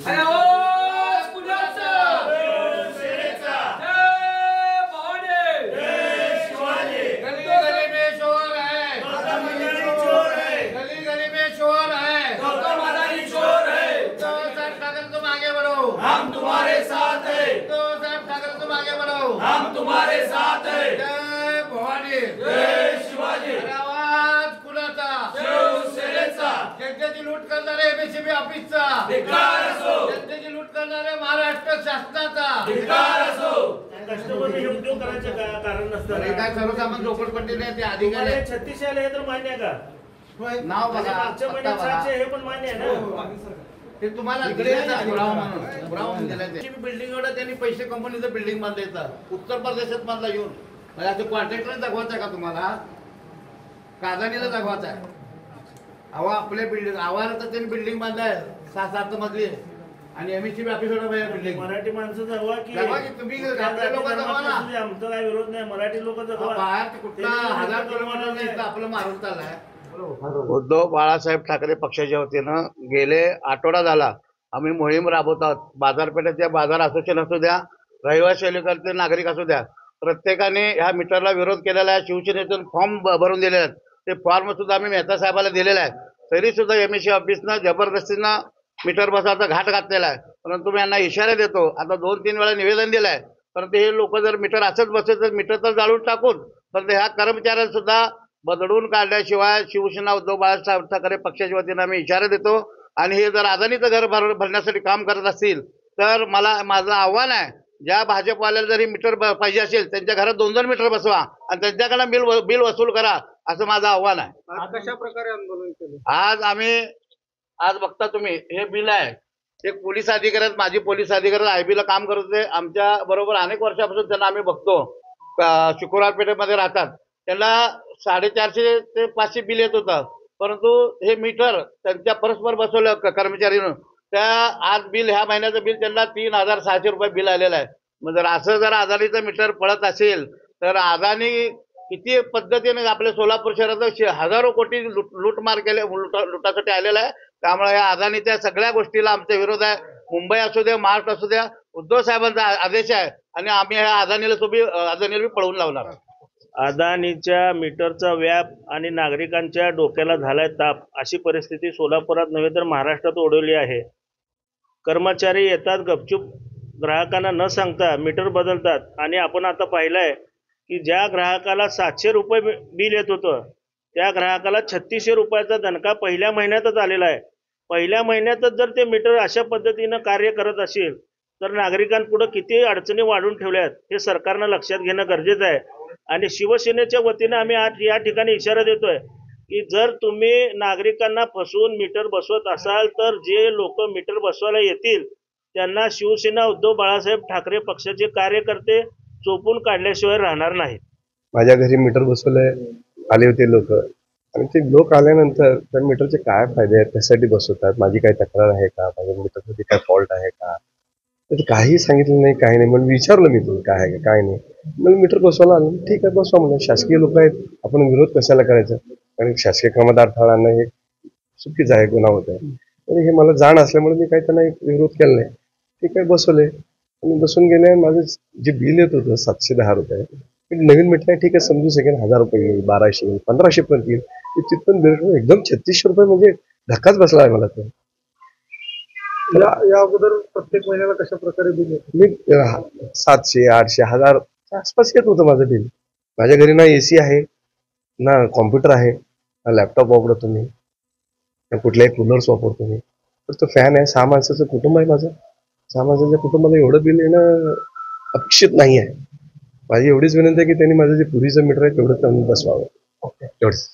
हम तुम्हारे साथ हैं। तो साहब ठाकरे तुम आगे बढ़ो, हम तुम्हारे साथ हैं। जय भवानी, जय शिवाजी। आवाज कुणाचा? शिवसेनेचा। जनतेची लूट करणारे एमएससीबी ऑफिसचा धिक्कार असो, जनतेची लूट करणारे महाराष्ट्र शासनाचा धिक्कार असो। कस्टमर हे उद्योग करायचे कारण नसतं काय सर्वसामान्य झोपडपट्टीने ते अधिकारी 36 आले हे तर मान्य आहे का? नाव बघा, मागच्या महिन्यात 700 हे पण मान्य आहे ना? ते तुम्हाला पुरावा म्हणून दिला. बिल्डिंग एवढं त्यांनी पैसे कंपनीचं बिल्डिंग बांधायचं उत्तर प्रदेशात बांधला येऊन. म्हणजे असं कॉन्ट्रॅक्टर दाखवायचं आहे का तुम्हाला? कादानीला दाखवायचं आहे. अहो आपले बिल्डिंग आवार तर त्यांनी बिल्डिंग बांधलाय 6-7 मजली आणि एमएससीबी ऑफिस बिल्डिंग. मराठी माणसं जगवा की तुम्ही लोक जगवा ना. आमचा काय विरोध नाही, मराठी लोक जगवा. बाहेर कुठला 1000 किलोमीटर आपलं मारून चाललाय. उद्धव बाळासाहेब ठाकरे पक्षाच्या वतीनं गेले आठवडा झाला आम्ही मोहीम राबवत आहोत. बाजारपेठेच्या बाजार असोसिएशन असू द्या, रहिवासी अलीकडचे नागरिक असू द्या, प्रत्येकाने ह्या मीटरला विरोध केलेला आहे. शिवसेनेतून फॉर्म भरून दिलेले आहेत. ते फॉर्म सुद्धा आम्ही मेहता साहेबाला दिलेला आहे. तरी सुद्धा एमएससी ऑफिसनं जबरदस्तीनं मीटर बसवायचा घाट घातलेला आहे. परंतु मी यांना इशारा देतो, आता 2-3 वेळा निवेदन दिलं आहे. परंतु हे लोक जर मीटर असंच बसत तर मीटर तर जाळून टाकून, परंतु ह्या कर्मचाऱ्यांना सुद्धा बदलून काढल्याशिवाय शिवसेना उद्धव बाळासाहेब ठाकरे पक्षाच्या वतीनं आम्ही इशारा देतो. आणि हे जर अदानीचं घर भरण्यासाठी काम करत असतील तर माझं आव्हान आहे, ज्या भाजपवाल्याला जरी मीटर पाहिजे असेल त्यांच्या घरात 2-2 मीटर बसवा आणि त्यांच्याकडे बिल वसूल करा, असं माझं आव्हान आहे. कशा प्रकारे आंदोलन केलं? आज बघता तुम्ही हे बिल आहे. एक पोलीस अधिकारी आहेत, माजी पोलीस अधिकारी आयबीला काम करत होते. आमच्या बरोबर अनेक वर्षापासून त्यांना आम्ही बघतो. शुक्रवार पेठेमध्ये राहतात. त्यांना 450 ते 500 बिल येत होतं. परंतु हे मीटर त्यांच्या परस्पर बसवलं कर्मचारीनं. त्या आज बिल ह्या महिन्याचं बिल त्यांना 3600 रुपये बिल आलेलं आहे. मग जर अदानीचं मीटर पळत असेल तर अदानी किती पद्धतीने आपल्या सोलापूर शहरात हजारो कोटी लूटमार लुटासाठी आलेला आहे. त्यामुळे या अदानीच्या सगळ्या गोष्टीला आमचा विरोध आहे. मुंबई असू द्या, महाराष्ट्र असू द्या, उद्धव साहेबांचा आदेश आहे आणि आम्ही ह्या अदानीला पळवून लावणार. अदानीच्या मीटरचा व्याप आणि नागरिकांच्या डोक्याला झालाय ताप, अशी परिस्थिती सोलापुरात नव्हे तर महाराष्ट्रात ओढवली आहे. कर्मचारी येतात, गपचूप ग्राहकांना न सांगता मीटर बदलतात आणि आपण आता पाहिलंय की ज्या ग्राहकाला 700 रुपये बिल येत होतं त्या ग्राहकाला 3600 रुपयाचा दणका पहिल्या महिन्यातच आलेला आहे. पहिल्या महिन्यातच जर ते मीटर अशा पद्धतीनं कार्य करत असेल तर नागरिकांपुढे किती अडचणी वाढून ठेवल्यात हे सरकारनं लक्षात घेणं गरजेचं आहे. आणि शिवसेनेच्या वतीने आम्ही आज या ठिकाणी इशारा देतोय की जर तुम्ही नागरिकांना फसवून मीटर बसवत असाल तर जे लोक मीटर बसवायला येतील त्यांना शिवसेना उद्धव बाळासाहेब ठाकरे पक्षाचे कार्यकर्ते चोपून काढल्याशिवाय राहणार नाहीत. माझ्या घरी मीटर बसवलंय, आले होते लोक आणि ते लोक आल्यानंतर त्या मीटरचे काय फायदे आहेत, त्यासाठी बसवतात, माझी काय तक्रार आहे का, माझ्या मीटरमध्ये काय फॉल्ट आहे का, तर काही सांगितलं नाही, काही नाही. म्हणून विचारलं मी तुम्ही काय आहे काय नाही. मग मीटर बसवायला आलं, ठीक आहे बसवा म्हणून. शासकीय लोक आहेत, आपण विरोध कशाला करायचा? कारण शासकीय कामात अडथळा आणणं हे चुकीचं आहे, गुन्हा होत आहे. आणि हे मला जाण असल्यामुळे मी काही त्यांना विरोध केला नाही. ठीक आहे बसवले आणि बसून गेले. माझं जे बिल येत होतं 710 रुपये, नवीन मीटर आहे, ठीक आहे समजू शकेल 1000 रुपये येईल, 1200 येईल, 1500 पर्यंत येईल. तिथून बिल एकदम 3600 रुपये म्हणजे धक्काच बसला आहे मला. तर या अगोदर प्रत्येक महिन्याला कशा प्रकारे बिल येतं? मी 700, 800, 1000 आसपास येत होतं माझं बिल. माझ्या घरी ना AC आहे, ना कॉम्प्युटर आहे, ना लॅपटॉप वापरतो मी, ना कुठल्याही कूलर्स वापरतो मी. फक्त फॅन आहे. 6 माणसाचं कुटुंब आहे माझं. 6 माणसाच्या कुटुंबाला एवढं बिल येणं अपेक्षित नाही आहे. माझी एवढीच विनंती आहे की त्यांनी माझं जे पूर्वीचं मीटर आहे तेवढं त्यांनी बसवावं. एवढंच.